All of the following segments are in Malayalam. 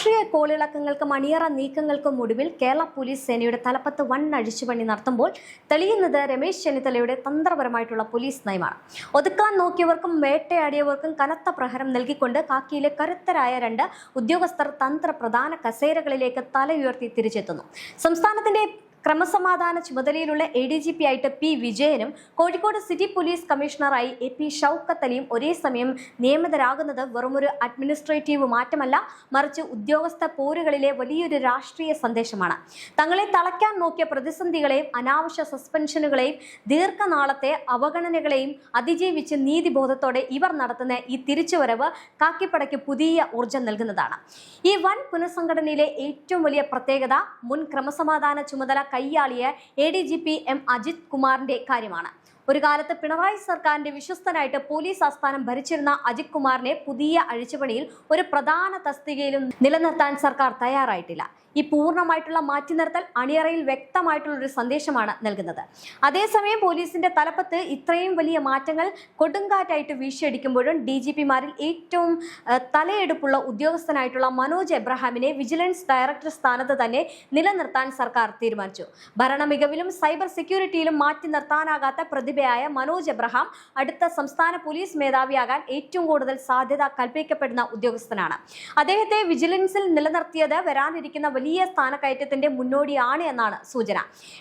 രാഷ്ട്രീയ കോളിളക്കങ്ങൾക്കും അണിയറ നീക്കങ്ങൾക്കും ഒടുവിൽ കേരള പോലീസ് സേനയുടെ തലപ്പത്ത് വൻ അഴിച്ചുപണി നടത്തുമ്പോൾ തെളിയുന്നത് രമേശ് ചെന്നിത്തലയുടെ തന്ത്രപരമായിട്ടുള്ള പോലീസ് നയമാണ്. ഒതുക്കാൻ നോക്കിയവർക്കും വേട്ടയാടിയവർക്കും കനത്ത പ്രഹരം നൽകിക്കൊണ്ട് കാക്കിയിലെ കരുത്തരായ 2 ഉദ്യോഗസ്ഥർ പ്രധാന കസേരകളിലേക്ക് തലയുയർത്തി തിരിച്ചെത്തുന്നു. സംസ്ഥാനത്തിന്റെ ക്രമസമാധാന ചുമതലയിലുള്ള ADGP ആയിട്ട് P. വിജയനും കോഴിക്കോട് സിറ്റി പോലീസ് കമ്മീഷണറായി AP ഷൗക്കത്ത് അലിയും ഒരേ സമയം നിയമിതരാകുന്നത് വെറുമൊരു അഡ്മിനിസ്ട്രേറ്റീവ് മാറ്റമല്ല, മറിച്ച് ഉദ്യോഗസ്ഥ പോരുകളിലെ വലിയൊരു രാഷ്ട്രീയ സന്ദേശമാണ്. തങ്ങളെ തളയ്ക്കാൻ നോക്കിയ പ്രതിസന്ധികളെയും അനാവശ്യ സസ്പെൻഷനുകളെയും ദീർഘനാളത്തെ അവഗണനകളെയും അതിജീവിച്ച് നീതിബോധത്തോടെ ഇവർ നടത്തുന്ന ഈ തിരിച്ചുവരവ് കാക്കിപ്പടയ്ക്ക് പുതിയ ഊർജം നൽകുന്നതാണ്. ഈ വൻ പുനഃസംഘടനയിലെ ഏറ്റവും വലിയ പ്രത്യേകത മുൻ ക്രമസമാധാന ചുമതല കൈയാളിയ ADGP M. അജിത് കുമാറിന്റെ കാര്യമാണ്. ഒരു കാലത്ത് പിണറായി സർക്കാരിന്റെ വിശ്വസ്തനായിട്ട് പോലീസ് ആസ്ഥാനം ഭരിച്ചിരുന്ന അജിത് കുമാറിനെ പുതിയ അഴിച്ചുപണിയിൽ ഒരു പ്രധാന തസ്തികയിലും നിലനിർത്താൻ സർക്കാർ തയ്യാറായിട്ടില്ല. ഈ പൂർണ്ണമായിട്ടുള്ള മാറ്റി നിർത്തൽ അണിയറയിൽ വ്യക്തമായിട്ടുള്ള ഒരു സന്ദേശമാണ് നൽകുന്നത്. അതേസമയം പോലീസിന്റെ തലപ്പത്ത് ഇത്രയും വലിയ മാറ്റങ്ങൾ കൊടുങ്കാറ്റായിട്ട് വീശിയടിക്കുമ്പോഴും DGPമാരിൽ ഏറ്റവും തലയെടുപ്പുള്ള ഉദ്യോഗസ്ഥനായിട്ടുള്ള മനോജ് എബ്രഹാമിനെ വിജിലൻസ് ഡയറക്ടർ സ്ഥാനത്ത് തന്നെ നിലനിർത്താൻ സർക്കാർ തീരുമാനിച്ചു. ഭരണ മികവിലും സൈബർ സെക്യൂരിറ്റിയിലും മാറ്റി നിർത്താനാകാത്ത പ്രതിഭയായ മനോജ് എബ്രഹാം അടുത്ത സംസ്ഥാന പോലീസ് മേധാവിയാകാൻ ഏറ്റവും കൂടുതൽ സാധ്യത കൽപ്പിക്കപ്പെടുന്ന ഉദ്യോഗസ്ഥനാണ്. അദ്ദേഹത്തെ വിജിലൻസിൽ നിലനിർത്തിയത് വരാനിരിക്കുന്ന വലിയ സ്ഥാനക്കയറ്റത്തിന്റെ മുന്നോടിയാണ് എന്നാണ് സൂചന.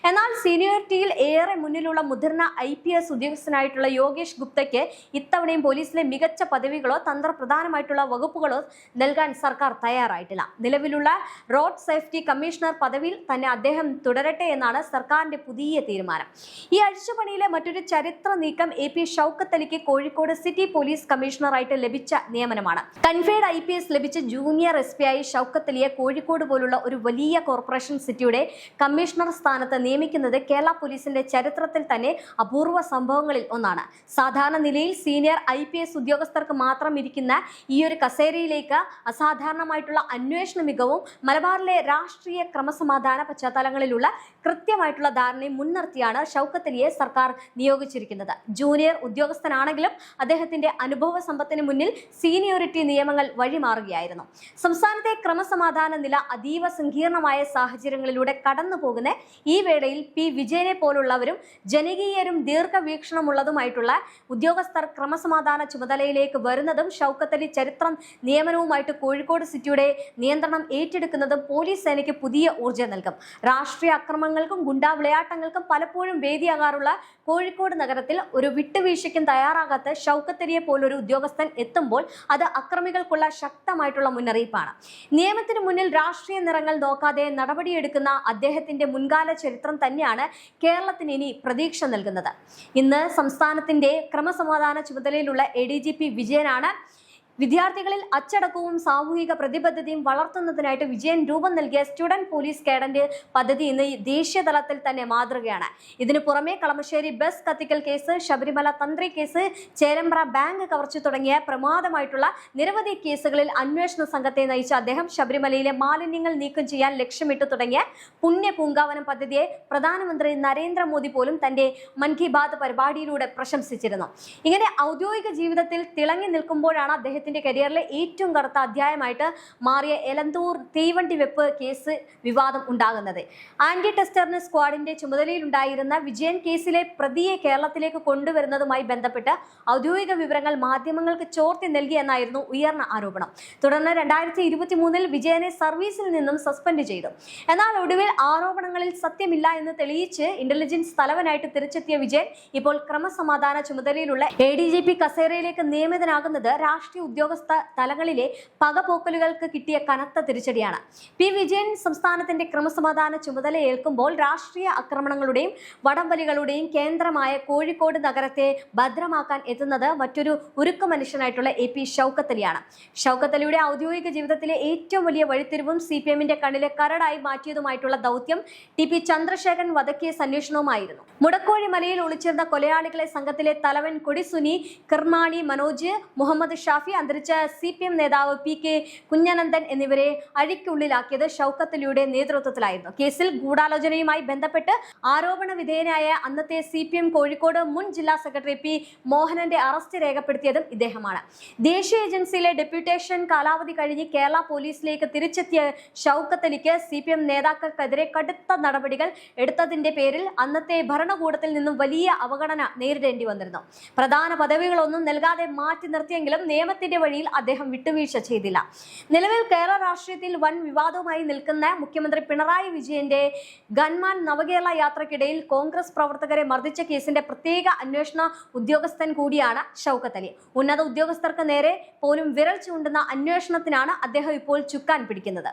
എന്നാൽ സീനിയോറിറ്റിയിൽ ഏറെ മുന്നിലുള്ള മുതിർന്ന IPS ഉദ്യോഗസ്ഥനായിട്ടുള്ള യോഗേഷ് ഗുപ്തയ്ക്ക് ഇത്തവണയും പോലീസിലെ മികച്ച പദവികളോ തന്ത്രപ്രധാനമായിട്ടുള്ള വകുപ്പുകളോ നൽകാൻ സർക്കാർ തയ്യാറായിട്ടില്ല. നിലവിലുള്ള റോഡ് സേഫ്റ്റി കമ്മീഷണർ പദവിയിൽ തന്നെ അദ്ദേഹം തുടരട്ടെ എന്നാണ് സർക്കാരിന്റെ പുതിയ തീരുമാനം. ഈ അഴിച്ചുപണിയിലെ മറ്റൊരു ചരിത്ര നീക്കം AP ഷൗക്കത്ത് അലിക്ക് കോഴിക്കോട് സിറ്റി പോലീസ് കമ്മീഷണറായിട്ട് ലഭിച്ച നിയമനമാണ്. കൺഫേഡ് IPS ലഭിച്ച ജൂനിയർ SP ആയി ഷൗക്കത്ത് അലിയെ കോഴിക്കോട് പോലുള്ള ഒരു വലിയ കോർപ്പറേഷൻ സിറ്റിയുടെ കമ്മീഷണർ സ്ഥാനത്ത് നിയമിക്കുന്നത് കേരള പോലീസിന്റെ ചരിത്രത്തിൽ തന്നെ അപൂർവ സംഭവങ്ങളിൽ ഒന്നാണ്. സാധാരണ നിലയിൽ സീനിയർ IPS ഉദ്യോഗസ്ഥർക്ക് മാത്രം ഇരിക്കുന്ന ഈ ഒരു കസേരയിലേക്ക് അസാധാരണമായിട്ടുള്ള അന്വേഷണ മികവും മലബാറിലെ രാഷ്ട്രീയ ക്രമസമാധാന പശ്ചാത്തലങ്ങളിലുള്ള കൃത്യമായിട്ടുള്ള ധാരണയും മുൻനിർത്തിയാണ് ഷൗക്കത്ത് അലിയെ സർക്കാർ നിയോഗിച്ചിരിക്കുന്നത്. ജൂനിയർ ഉദ്യോഗസ്ഥനാണെങ്കിലും അദ്ദേഹത്തിന്റെ അനുഭവ സമ്പത്തിന് മുന്നിൽ സീനിയോറിറ്റി നിയമങ്ങൾ വഴിമാറുകയായിരുന്നു. സംസ്ഥാനത്തെ ക്രമസമാധാന നില അതീവ സങ്കീർണമായ സാഹചര്യങ്ങളിലൂടെ കടന്നു പോകുന്ന ഈ വേളയിൽ P. വിജയനെ പോലുള്ളവരും ജനകീയരും ദീർഘവീക്ഷണമുള്ളതുമായിട്ടുള്ള ഉദ്യോഗസ്ഥർ ക്രമസമാധാന ചുമതലയിലേക്ക് വരുന്നതും ഷൗക്കത്ത് അലി ചരിത്രം നിയമനവുമായിട്ട് കോഴിക്കോട് സിറ്റിയുടെ നിയന്ത്രണം ഏറ്റെടുക്കുന്നതും പോലീസ് സേനയ്ക്ക് പുതിയ ഊർജ്ജം നൽകും. രാഷ്ട്രീയ അക്രമങ്ങൾക്കും ഗുണ്ടാ വിളയാട്ടങ്ങൾക്കും പലപ്പോഴും വേദിയാകാറുള്ള കോഴിക്കോട് നഗരത്തിൽ ഒരു വിട്ടുവീഴ്ചയ്ക്കും തയ്യാറാകാത്ത ഷൗക്കത്ത് അലിയെ പോലൊരു ഉദ്യോഗസ്ഥൻ എത്തുമ്പോൾ അത് അക്രമികൾക്കുള്ള ശക്തമായിട്ടുള്ള മുന്നറിയിപ്പാണ്. നിയമത്തിന് മുന്നിൽ രാഷ്ട്രീയ നിറങ്ങൾ നോക്കാതെ നടപടിയെടുക്കുന്ന അദ്ദേഹത്തിന്റെ മുൻകാല ചരിത്രം തന്നെയാണ് കേരളത്തിന് ഇനി പ്രതീക്ഷ നൽകുന്നത്. ഇന്ന് സംസ്ഥാനത്തിന്റെ ക്രമസമാധാന ചുമതലയിലുള്ള ADGP വിജയനാണ്. വിദ്യാർത്ഥികളിൽ അച്ചടക്കവും സാമൂഹിക പ്രതിബദ്ധതയും വളർത്തുന്നതിനായിട്ട് വിജയൻ രൂപം നൽകിയ സ്റ്റുഡന്റ് പോലീസ് കേഡന്റ് പദ്ധതി ഇന്ന് ദേശീയ തലത്തിൽ തന്നെ മാതൃകയാണ്. ഇതിനു പുറമെ കളമശ്ശേരി ബസ് കത്തിക്കൽ കേസ്, ശബരിമല തന്ത്രി കേസ്, ചേലമ്പ്ര ബാങ്ക് കവർച്ച തുടങ്ങിയ പ്രമാദമായിട്ടുള്ള നിരവധി കേസുകളിൽ അന്വേഷണ സംഘത്തെ നയിച്ച അദ്ദേഹം ശബരിമലയിലെ മാലിന്യങ്ങൾ നീക്കം ചെയ്യാൻ ലക്ഷ്യമിട്ട് തുടങ്ങിയ പുണ്യ പൂങ്കാവനം പദ്ധതിയെ പ്രധാനമന്ത്രി നരേന്ദ്രമോദി പോലും തന്റെ മൻ കി ബാത് പരിപാടിയിലൂടെ പ്രശംസിച്ചിരുന്നു. ഇങ്ങനെ ഔദ്യോഗിക ജീവിതത്തിൽ തിളങ്ങി നിൽക്കുമ്പോഴാണ് അദ്ദേഹത്തിന്റെ കരിയറിലെ ഏറ്റവും കറുത്ത അധ്യായമായിട്ട് മാറിയ എലന്തൂർ തീവണ്ടി വെപ്പ് കേസ് വിവാദം ഉണ്ടാകുന്നത്. ആന്റി ടെസ്റ്ററിന് സ്ക്വാഡിന്റെ ചുമതലയിലുണ്ടായിരുന്ന വിജയൻ കേസിലെ പ്രതിയെ കേരളത്തിലേക്ക് കൊണ്ടുവരുന്നതുമായി ബന്ധപ്പെട്ട് ഔദ്യോഗിക വിവരങ്ങൾ മാധ്യമങ്ങൾക്ക് ചോർത്തി നൽകിയെന്നായിരുന്നു ഉയർന്ന ആരോപണം. തുടർന്ന് 2023 വിജയനെ സർവീസിൽ നിന്നും സസ്പെൻഡ് ചെയ്തു. എന്നാൽ ഒടുവിൽ ആരോപണങ്ങളിൽ സത്യമില്ല എന്ന് തെളിയിച്ച് ഇന്റലിജൻസ് തലവനായിട്ട് തിരിച്ചെത്തിയ വിജയൻ ഇപ്പോൾ ക്രമസമാധാന ചുമതലയിലുള്ള ADGP കസേരയിലേക്ക് നിയമിതനാകുന്നത് രാഷ്ട്രീയ ഉദ്യോഗസ്ഥ തലങ്ങളിലെ പകപോക്കലുകൾക്ക് കിട്ടിയ കനത്ത തിരിച്ചടിയാണ്. P. വിജയൻ സംസ്ഥാനത്തിന്റെ ക്രമസമാധാന ചുമതല ഏൽക്കുമ്പോൾ രാഷ്ട്രീയ ആക്രമണങ്ങളുടെയും വടംവലികളുടെയും കേന്ദ്രമായ കോഴിക്കോട് നഗരത്തെ ഭദ്രമാക്കാൻ എത്തുന്നത് മറ്റൊരു ഉരുക്കു മനുഷ്യനായിട്ടുള്ള AP ഷൗക്കത്ത് അലിയാണ്. ഷൗക്കത്ത് അലിയുടെ ഔദ്യോഗിക ജീവിതത്തിലെ ഏറ്റവും വലിയ വഴിത്തിരിവും CPMന്റെ കണ്ണിലെ കരടായി മാറ്റിയതുമായിട്ടുള്ള ദൗത്യം TP ചന്ദ്രശേഖരൻ വധക്കേസ് അന്വേഷണവുമായിരുന്നു. മുടക്കോഴി മലയിൽ ഒളിച്ചിരുന്ന കൊലയാളികളെ സംഘത്തിലെ തലവൻ കൊടിസുനി, കിർമാണി മനോജ്, മുഹമ്മദ് ഷാഫി, അന്തരിച്ച CPM നേതാവ് PK കുഞ്ഞനന്ദൻ എന്നിവരെ അഴിക്കുള്ളിലാക്കിയത് ഷൗക്കത്ത് അലിയുടെ നേതൃത്വത്തിലായിരുന്നു. കേസിൽ ഗൂഢാലോചനയുമായി ബന്ധപ്പെട്ട് ആരോപണ വിധേയനായ അന്നത്തെ CPM കോഴിക്കോട് മുൻ ജില്ലാ സെക്രട്ടറി P മോഹനന്റെ അറസ്റ്റ് രേഖപ്പെടുത്തിയതും ഇദ്ദേഹമാണ്. ദേശീയ ഏജൻസിയിലെ ഡെപ്യൂട്ടേഷൻ കാലാവധി കഴിഞ്ഞ് കേരള പോലീസിലേക്ക് തിരിച്ചെത്തിയ ഷൗക്കത്ത് അലിക്ക് CPM നേതാക്കൾക്കെതിരെ കടുത്ത നടപടികൾ എടുത്തതിന്റെ പേരിൽ അന്നത്തെ ഭരണകൂടത്തിൽ നിന്നും വലിയ അവഗണന നേരിടേണ്ടി വന്നിരുന്നു. പ്രധാന പദവികളൊന്നും നൽകാതെ മാറ്റി നിർത്തിയെങ്കിലും നിയമത്തിന്റെ വഴിയിൽ അദ്ദേഹം വിട്ടുവീഴ്ച ചെയ്തില്ല. നിലവിൽ കേരള രാഷ്ട്രീയത്തിൽ വൻ വിവാദവുമായി നിൽക്കുന്ന മുഖ്യമന്ത്രി പിണറായി വിജയന്റെ ഗൺമാൻ നവകേരള യാത്രക്കിടയിൽ കോൺഗ്രസ് പ്രവർത്തകരെ മർദ്ദിച്ച കേസിന്റെ പ്രത്യേക അന്വേഷണ ഉദ്യോഗസ്ഥൻ കൂടിയാണ് ഷൗക്കത്ത് അലി. ഉന്നത ഉദ്യോഗസ്ഥർക്ക് നേരെ പോലും വിരൽ ചൂണ്ടുന്ന അന്വേഷണത്തിനാണ് അദ്ദേഹം ഇപ്പോൾ ചുക്കാൻ പിടിക്കുന്നത്.